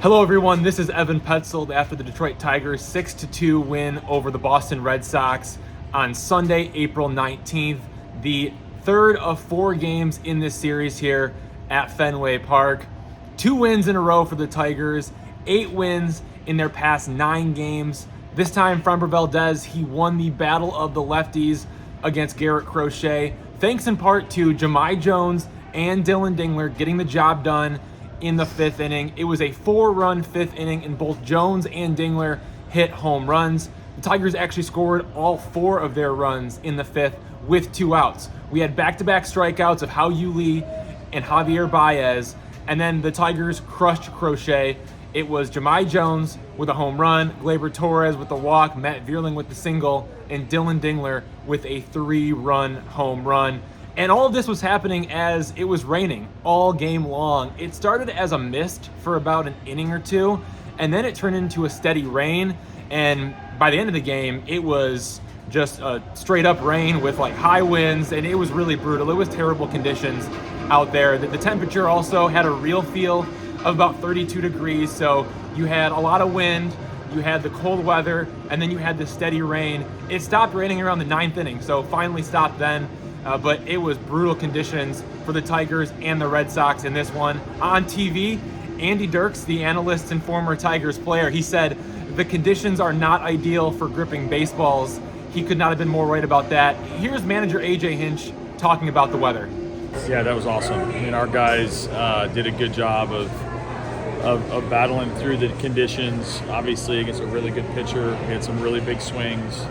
Hello everyone, this is Evan Petzold after the Detroit Tigers 6-2 win over the Boston Red Sox on Sunday, April 19th. The third of 4 games in this series here at Fenway Park. 2 wins in a row for the Tigers, 8 wins in their past 9 games. This time, Framber Valdez, he won the battle of the lefties against Garrett Crochet, thanks in part to Jahmai Jones and Dillon Dingler getting the job done in the 5th inning. It was a 4-run 5th inning, and both Jones and Dingler hit home runs. The Tigers actually scored all 4 of their runs in the 5th with 2 outs. We had back-to-back strikeouts of Hao-Yu Lee and Javier Baez, and then the Tigers crushed Crochet. It was Jahmai Jones with a home run, Gleyber Torres with the walk, Matt Vierling with the single, and Dillon Dingler with a 3-run home run. And all of this was happening as it was raining all game long. It started as a mist for about an inning or 2, and then it turned into a steady rain. And by the end of the game, it was just a straight up rain with like high winds, and it was really brutal. It was terrible conditions out there. The temperature also had a real feel of about 32 degrees, so you had a lot of wind, you had the cold weather, and then you had the steady rain. It stopped raining around the 9th inning, so finally stopped then. But it was brutal conditions for the Tigers and the Red Sox in this one. On TV, Andy Dirks, the analyst and former Tigers player, he said the conditions are not ideal for gripping baseballs. He could not have been more right about that. Here's manager AJ Hinch talking about the weather. Yeah, that was awesome. I mean, our guys did a good job of battling through the conditions. Obviously, against a really good pitcher, we had some really big swings.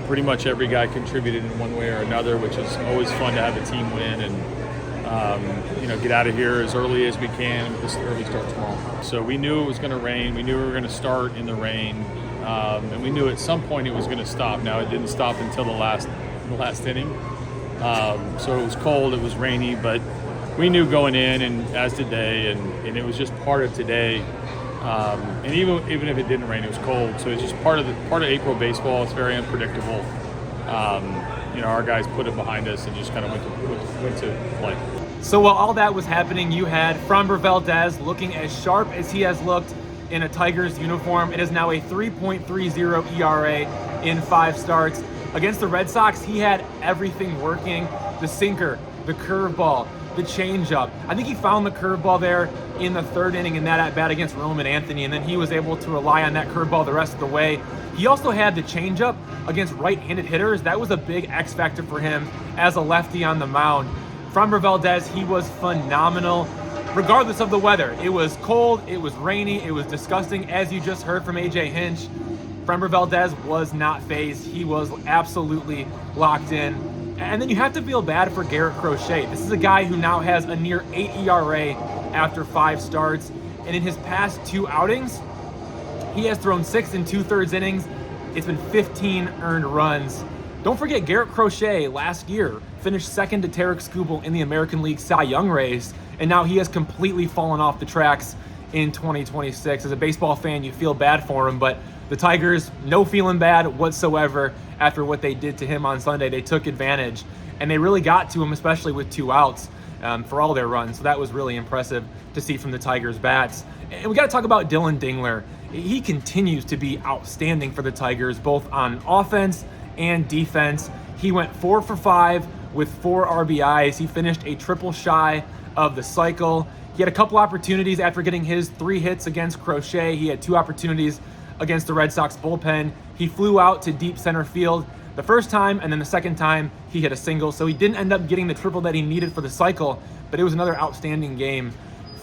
Pretty much every guy contributed in one way or another, which is always fun to have a team win and get out of here as early as we can. This early start tomorrow. So we knew it was going to rain. We knew we were going to start in the rain, and we knew at some point it was going to stop. Now it didn't stop until the last inning. So it was cold, it was rainy, but we knew going in, and as did they, and it was just part of today. And even if it didn't rain, it was cold. So it's just part of April baseball. It's very unpredictable. Our guys put it behind us and just kind of went to play. So while all that was happening, you had Framber Valdez looking as sharp as he has looked in a Tigers uniform. It is now a 3.30 ERA in 5 starts. Against the Red Sox, he had everything working. The sinker, the curveball, the changeup. I think he found the curveball there in the 3rd inning in that at-bat against Roman Anthony, and then he was able to rely on that curveball the rest of the way. He also had the changeup against right-handed hitters. That was a big X factor for him as a lefty on the mound. Framber Valdez, he was phenomenal, regardless of the weather. It was cold, it was rainy, it was disgusting. As you just heard from AJ Hinch, Framber Valdez was not phased. He was absolutely locked in. And then you have to feel bad for Garrett Crochet. This is a guy who now has a near 8 ERA after 5 starts. And in his past 2 outings, he has thrown 6 2/3 innings. It's been 15 earned runs. Don't forget, Garrett Crochet last year finished 2nd to Tarek Skubal in the American League Cy Young race. And now he has completely fallen off the tracks in 2026. As a baseball fan, you feel bad for him, but the Tigers, no feeling bad whatsoever after what they did to him on Sunday. They took advantage, and they really got to him, especially with 2 outs for all their runs. So that was really impressive to see from the Tigers' bats. And we got to talk about Dillon Dingler. He continues to be outstanding for the Tigers, both on offense and defense. He went 4 for 5 with 4 RBIs. He finished a triple shy of the cycle. He had a couple opportunities after getting his 3 hits against Crochet. He had 2 opportunities against the Red Sox bullpen. He flew out to deep center field the first time, and then the second time he hit a single. So he didn't end up getting the triple that he needed for the cycle, but it was another outstanding game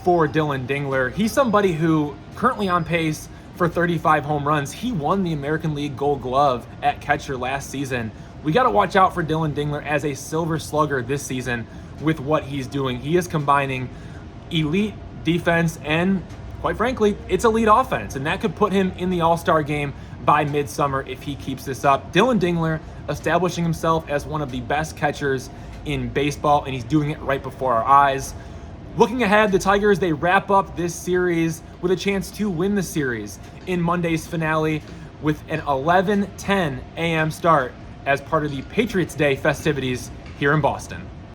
for Dillon Dingler. He's somebody who currently on pace for 35 home runs. He won the American League Gold Glove at catcher last season. We got to watch out for Dillon Dingler as a silver slugger this season with what he's doing. He is combining elite defense and, quite frankly, it's elite offense, and that could put him in the All-Star game by midsummer if he keeps this up. Dillon Dingler establishing himself as one of the best catchers in baseball, and he's doing it right before our eyes. Looking ahead, the Tigers, they wrap up this series with a chance to win the series in Monday's finale with an 11:10 a.m. start as part of the Patriots Day festivities here in Boston.